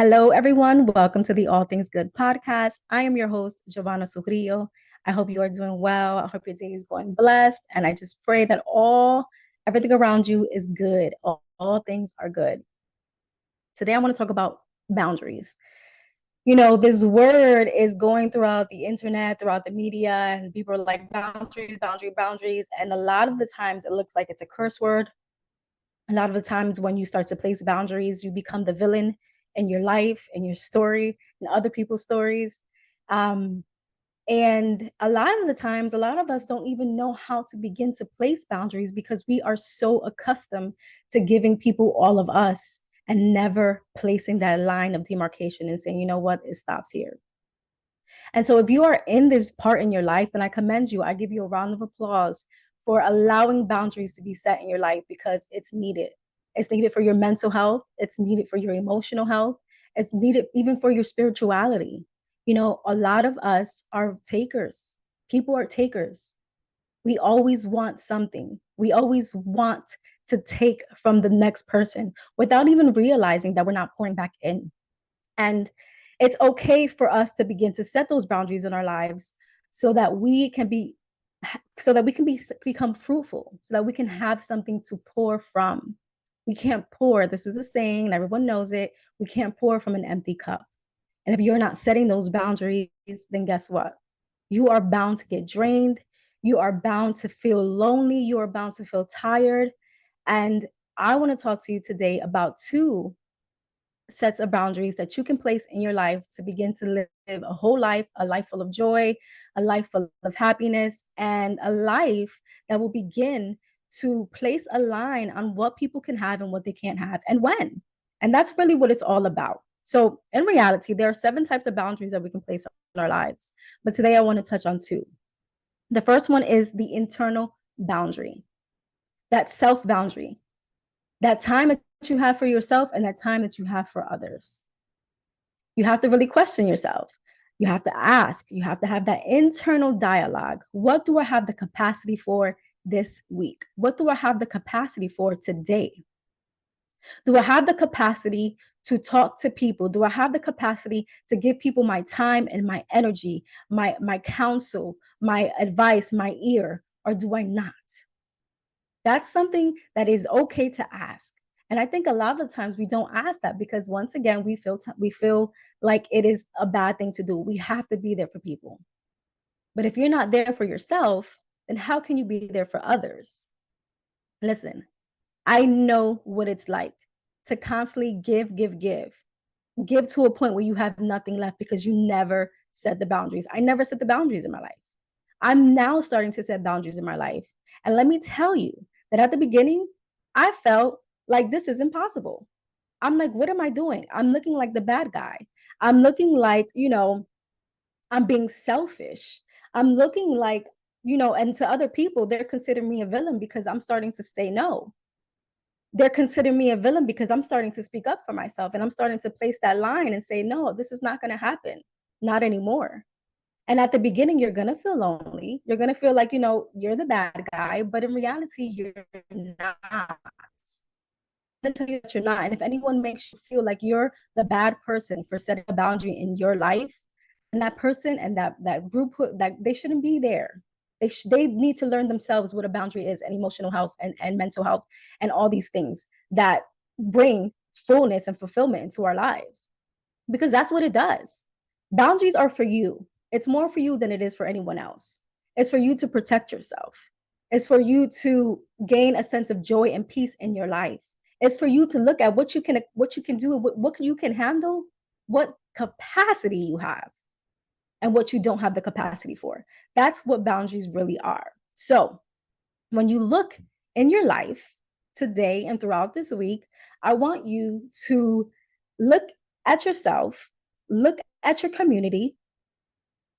Hello, everyone. Welcome to the All Things Good podcast. I am your host, Jovanna. I hope you are doing well. I hope your day is going blessed. And I just pray that everything around you is good. All things are good. Today, I want to talk about boundaries. This word is going throughout the internet, throughout the media, and people are like boundaries. And a lot of the times it looks like it's a curse word. A lot of the times when you start to place boundaries, you become the villain in your life, in your story, in other people's stories. Um, and a lot of the times, a lot of us don't even know how to begin to place boundaries because we are so accustomed to giving people all of us and never placing that line of demarcation and saying, you know what, it stops here. And so, if you are in this part in your life, then I commend you. I give you a round of applause for allowing boundaries to be set in your life because it's needed. It's needed for your mental health, it's needed for your emotional health, it's needed even for your spirituality. A lot of us are takers. People are takers. We always want something. We always want to take from the next person without even realizing that we're not pouring back in. And it's okay for us to begin to set those boundaries in our lives so that we can be become fruitful, so that we can have something to pour from. We can't pour, this is a saying and everyone knows it, we can't pour from an empty cup. And if you're not setting those boundaries, then guess what? You are bound to get drained. You are bound to feel lonely. You are bound to feel tired. And I want to talk to you today about two sets of boundaries that you can place in your life to begin to live a whole life, a life full of joy, a life full of happiness, and a life that will begin to place a line on what people can have and what they can't have and when. And that's really what it's all about. So, in reality, there are 7 types of boundaries that we can place in our lives. But today I want to touch on 2. The first one is the internal boundary, that self boundary, that time that you have for yourself and that time that you have for others. You have to really question yourself. You have to ask, you have to have that internal dialogue. What do I have the capacity for this week? What do I have the capacity for today? Do I have the capacity to talk to people? Do I have the capacity to give people my time and my energy, my counsel, my advice, my ear, or do I not? That's something that is okay to ask. And I think a lot of the times we don't ask that because once again we feel like it is a bad thing to do. We have to be there for people. But if you're not there for yourself, then how can you be there for others? Listen, I know what it's like to constantly give to a point where you have nothing left because you never set the boundaries. I never set the boundaries in my life. I'm now starting to set boundaries in my life. And let me tell you that at the beginning, I felt like this is impossible. I'm like, what am I doing? I'm looking like the bad guy. I'm looking like, I'm being selfish. I'm looking like, and to other people, they're considering me a villain because I'm starting to say no. They're considering me a villain because I'm starting to speak up for myself and I'm starting to place that line and say, no, this is not going to happen. Not anymore. And at the beginning, you're going to feel lonely. You're going to feel like, you're the bad guy, but in reality, you're not. I'm going to tell you that you're not. And if anyone makes you feel like you're the bad person for setting a boundary in your life, and that person and that group, that they shouldn't be there. They need to learn themselves what a boundary is and emotional health and mental health and all these things that bring fullness and fulfillment into our lives. Because that's what it does. Boundaries are for you. It's more for you than it is for anyone else. It's for you to protect yourself. It's for you to gain a sense of joy and peace in your life. It's for you to look at what you can do, what you can handle, what capacity you have, and what you don't have the capacity for. That's what boundaries really are. So, when you look in your life today and throughout this week, I want you to look at yourself, look at your community,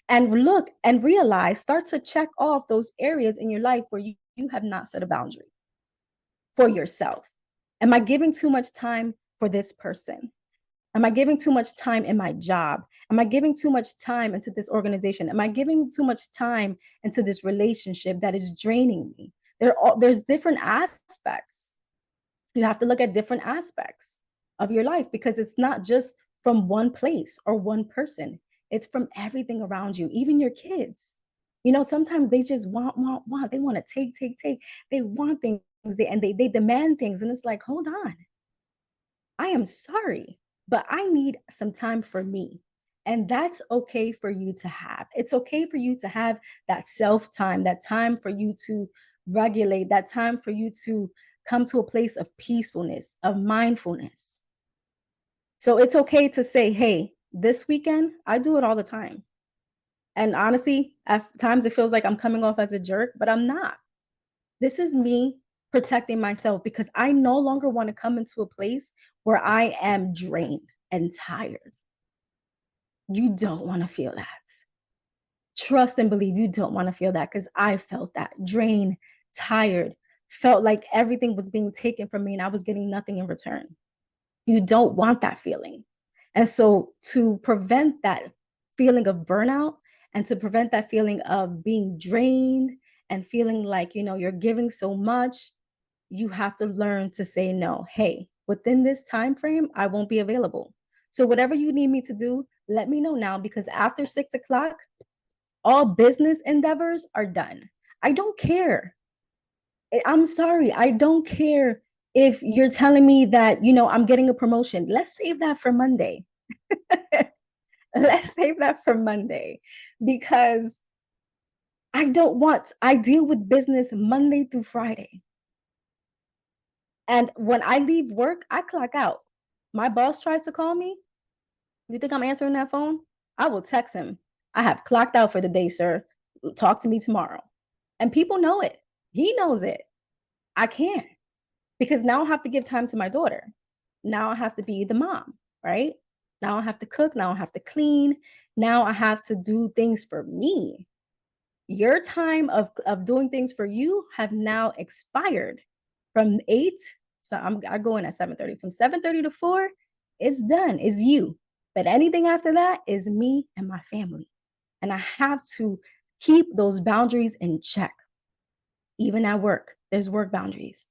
and look and realize, start to check off those areas in your life where you have not set a boundary for yourself. Am I giving too much time for this person? Am I giving too much time in my job? Am I giving too much time into this organization? Am I giving too much time into this relationship that is draining me? There's different aspects. You have to look at different aspects of your life because it's not just from one place or one person. It's from everything around you, even your kids. Sometimes they just want. They want to take. They want things and they demand things. And it's like, hold on. I am sorry, but I need some time for me. And that's okay for you to have. It's okay for you to have that self time, that time for you to regulate, that time for you to come to a place of peacefulness, of mindfulness. So it's okay to say, hey, this weekend, I do it all the time. And honestly, at times it feels like I'm coming off as a jerk, but I'm not. This is me protecting myself because I no longer want to come into a place where I am drained and tired. You don't want to feel that. Trust and believe you don't want to feel that because I felt that drained, tired, felt like everything was being taken from me and I was getting nothing in return. You don't want that feeling. And so to prevent that feeling of burnout and to prevent that feeling of being drained and feeling like, you're giving so much, you have to learn to say no. Hey, within this time frame, I won't be available. So whatever you need me to do, let me know now because after 6 o'clock, all business endeavors are done. I don't care. I'm sorry. I don't care if you're telling me that, I'm getting a promotion. Let's save that for Monday. Let's save that for Monday because I deal with business Monday through Friday. And when I leave work, I clock out. My boss tries to call me. You think I'm answering that phone? I will text him. I have clocked out for the day, sir. Talk to me tomorrow. And people know it. He knows it. I can't because now I have to give time to my daughter. Now I have to be the mom, right? Now I have to cook. Now I have to clean. Now I have to do things for me. Your time of doing things for you have now expired from 8. So I go in at 7:30. From 7:30 to 4, it's done. It's you. But anything after that is me and my family. And I have to keep those boundaries in check. Even at work, there's work boundaries.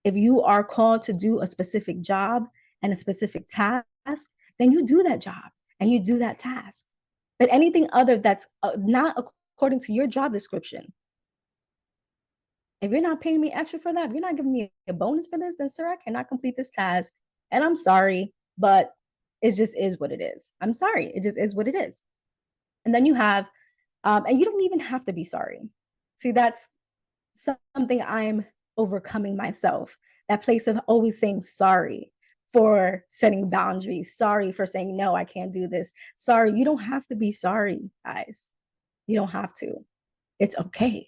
If you are called to do a specific job and a specific task, then you do that job and you do that task. But anything other that's not according to your job description, if you're not paying me extra for that, if you're not giving me a bonus for this, then sir, I cannot complete this task. And I'm sorry, but it just is what it is. I'm sorry. It just is what it is. And then you have, and you don't even have to be sorry. See, that's something I'm overcoming myself. That place of always saying sorry for setting boundaries. Sorry for saying, no, I can't do this. Sorry. You don't have to be sorry, guys. You don't have to. It's okay.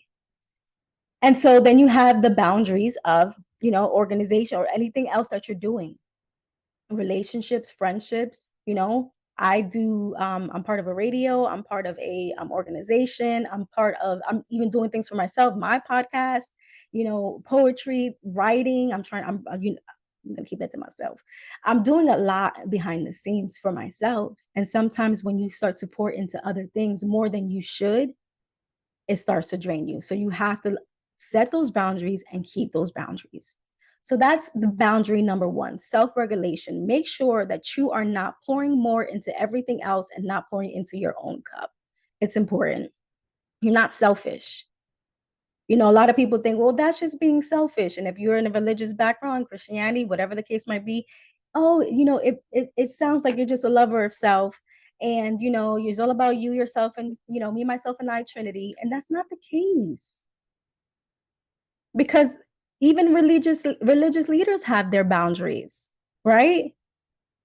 And so then you have the boundaries of, organization or anything else that you're doing. Relationships, friendships, I do, I'm part of a radio, I'm part of a organization, I'm even doing things for myself, my podcast, poetry, writing. I'm gonna keep that to myself. I'm doing a lot behind the scenes for myself. And sometimes when you start to pour into other things more than you should, it starts to drain you. So you have to set those boundaries and keep those boundaries. So that's the boundary number 1, self-regulation. Make sure that you are not pouring more into everything else and not pouring into your own cup. It's important. You're not selfish. A lot of people think, well, that's just being selfish. And if you're in a religious background, Christianity, whatever the case might be, it sounds like you're just a lover of self. And, it's all about you, yourself, and, me, myself, and I, Trinity. And that's not the case. Because even religious leaders have their boundaries, right?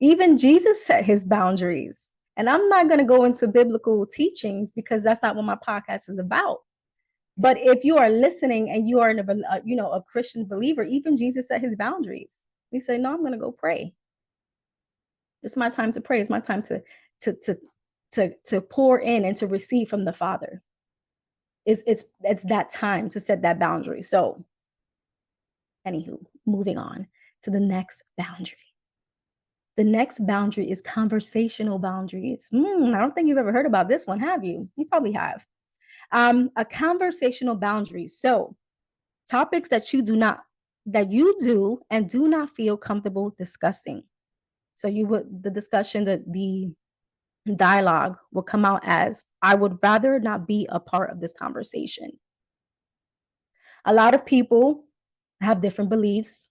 Even Jesus set his boundaries. And I'm not going to go into biblical teachings because that's not what my podcast is about. But if you are listening and you are a Christian believer, even Jesus set his boundaries. He said, no, I'm going to go pray. It's my time to pray. It's my time to pour in and to receive from the Father. It's that time to set that boundary. So anywho, moving on to the next boundary. The next boundary is conversational boundaries. I don't think you've ever heard about this one, have you? You probably have. A conversational boundary. So topics that you do and do not feel comfortable discussing. So the discussion, the dialogue will come out as, I would rather not be a part of this conversation. A lot of people have different beliefs.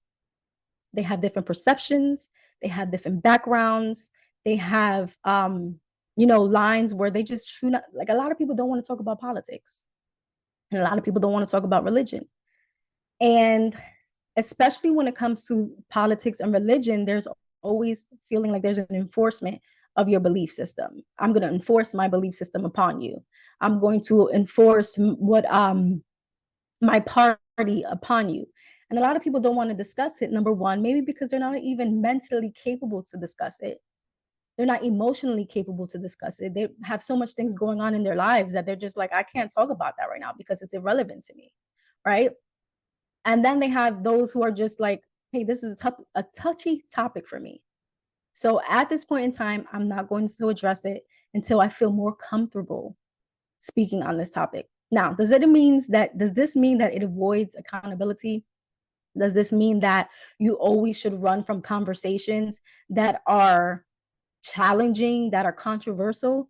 They have different perceptions. They have different backgrounds. They have, lines where they just shoot not, like a lot of people don't want to talk about politics. And a lot of people don't want to talk about religion. And especially when it comes to politics and religion, there's always feeling like there's an enforcement of your belief system. I'm going to enforce my belief system upon you. I'm going to enforce what my party upon you. And a lot of people don't want to discuss it. Number one, maybe because they're not even mentally capable to discuss it. They're not emotionally capable to discuss it. They have so much things going on in their lives that they're just like, I can't talk about that right now because it's irrelevant to me. Right. And then they have those who are just like, hey, this is a touchy topic for me. So at this point in time, I'm not going to address it until I feel more comfortable speaking on this topic. Now, does this mean that it avoids accountability? Does this mean that you always should run from conversations that are challenging, that are controversial?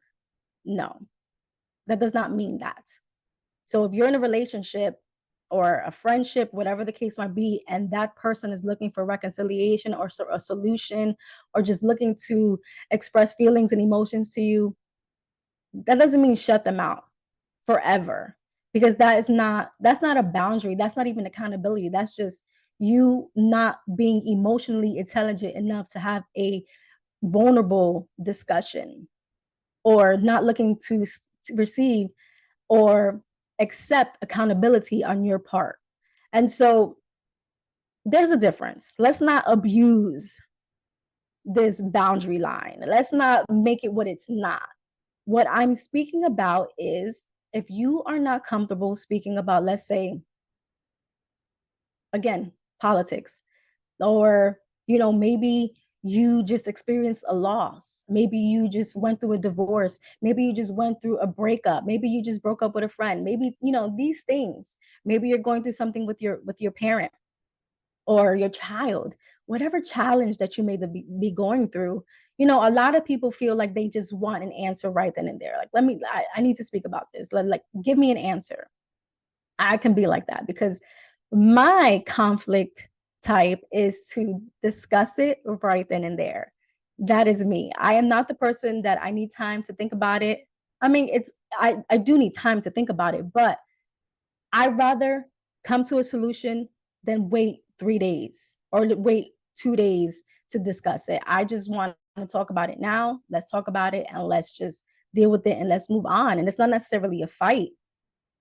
No, that does not mean that. So if you're in a relationship or a friendship, whatever the case might be, and that person is looking for reconciliation or a solution, or just looking to express feelings and emotions to you, that doesn't mean shut them out forever, because that's not a boundary. That's not even accountability. That's just you not being emotionally intelligent enough to have a vulnerable discussion, or not looking to receive or accept accountability on your part. And so there's a difference. Let's not abuse this boundary line. Let's not make it what it's not. What I'm speaking about is, if you are not comfortable speaking about, let's say, again, politics, or, maybe you just experienced a loss. Maybe you just went through a divorce. Maybe you just went through a breakup. Maybe you just broke up with a friend. Maybe, these things. Maybe you're going through something with your parent or your child, whatever challenge that you may be going through. A lot of people feel like they just want an answer right then and there. Like, I need to speak about this. Like, give me an answer. I can be like that because my conflict type is to discuss it right then and there. That is me. I am not the person that I need time to think about it. I mean, I do need time to think about it, but I'd rather come to a solution than wait 3 days or wait 2 days to discuss it. I just want to talk about it now. Let's talk about it and let's just deal with it and let's move on. And it's not necessarily a fight,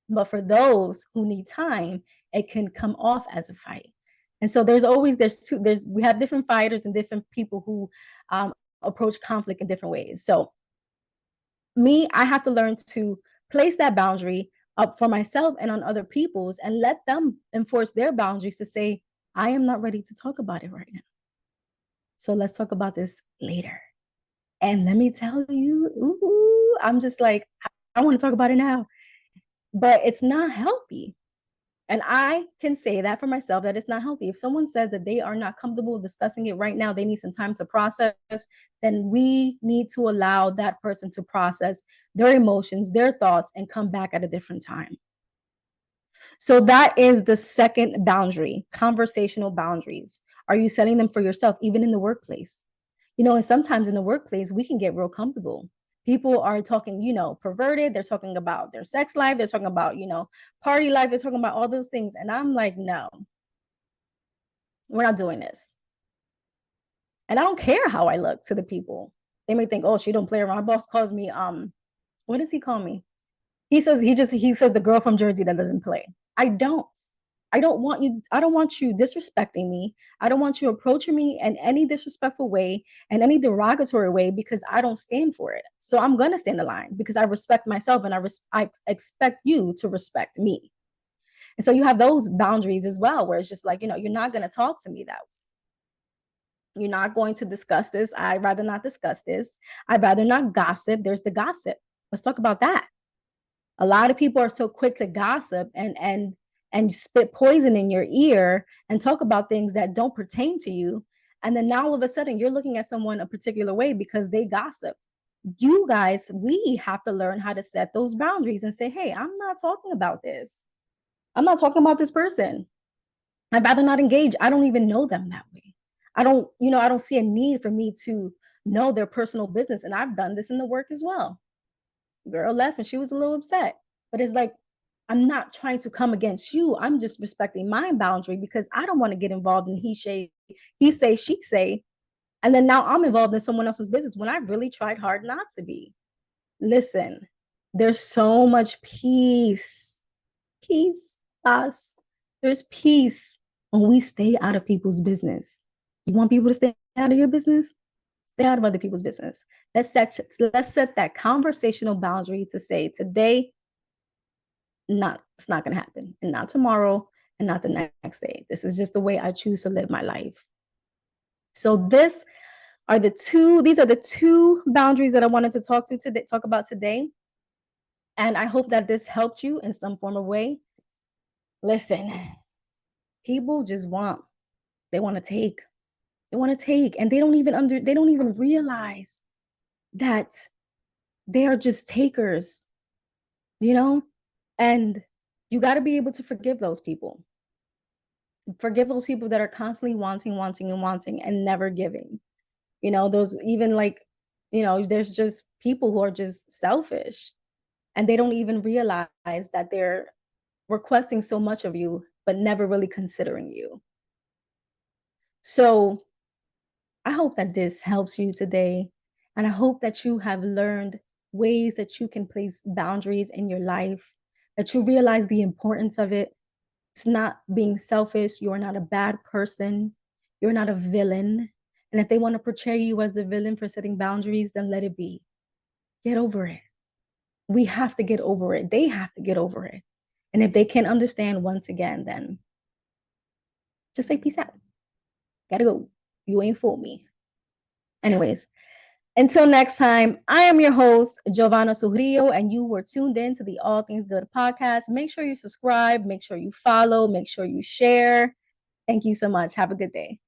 but for those who need time, it can come off as a fight. And so we have different fighters and different people who approach conflict in different ways. So I have to learn to place that boundary up for myself and on other people's, and let them enforce their boundaries to say, I am not ready to talk about it right now. So let's talk about this later. And let me tell you, I'm just like, I want to talk about it now. But it's not healthy. And I can say that for myself, that it's not healthy. If someone says that they are not comfortable discussing it right now, they need some time to process, then we need to allow that person to process their emotions, their thoughts, and come back at a different time. So that is the second boundary, conversational boundaries. Are you setting them for yourself, even in the workplace? And sometimes in the workplace, we can get real comfortable. People are talking, perverted. They're talking about their sex life. They're talking about, party life. They're talking about all those things. And I'm like, no, we're not doing this. And I don't care how I look to the people. They may think, oh, she don't play around. My boss calls me, what does he call me? He says the girl from Jersey that doesn't play. I don't want you disrespecting me. I don't want you approaching me in any disrespectful way and any derogatory way, because I don't stand for it. So I'm going to stand the line because I respect myself, and I expect you to respect me. And so you have those boundaries as well, where it's just like, you're not going to talk to me that way. You're not going to discuss this. I'd rather not discuss this. I'd rather not gossip. There's the gossip. Let's talk about that. A lot of people are so quick to gossip and spit poison in your ear and talk about things that don't pertain to you. And then now all of a sudden you're looking at someone a particular way because they gossip. You guys, we have to learn how to set those boundaries and say, hey, I'm not talking about this. I'm not talking about this person. I'd rather not engage. I don't even know them that way. I don't see a need for me to know their personal business. And I've done this in the work as well. Girl left and she was a little upset. But it's like, I'm not trying to come against you. I'm just respecting my boundary because I don't want to get involved in he say, she say. And then now I'm involved in someone else's business when I really tried hard not to be. Listen, there's so much peace, us. There's peace when we stay out of people's business. You want people to stay out of your business? Stay out of other people's business. Let's set that conversational boundary to say today, it's not going to happen, and not tomorrow, and not the next day. This is just the way I choose to live my life. So these are the two boundaries that I wanted to talk about today. And I hope that this helped you in some form of way. Listen, people just want to take. They want to take, and they don't even realize that they are just takers, you know? And you got to be able to forgive those people. Forgive those people that are constantly wanting and never giving. Those even there's just people who are just selfish and they don't even realize that they're requesting so much of you, but never really considering you. So I hope that this helps you today. And I hope that you have learned ways that you can place boundaries in your life, that you realize the importance of it. It's not being selfish. You're not a bad person. You're not a villain. And if they want to portray you as the villain for setting boundaries, then let it be. Get over it. We have to get over it. They have to get over it. And if they can't understand once again, then just say peace out. Gotta go. You ain't fooled me. Anyways, until next time, I am your host, Jovanna Sugrio, and you were tuned in to the All Things Good podcast. Make sure you subscribe, make sure you follow, make sure you share. Thank you so much. Have a good day.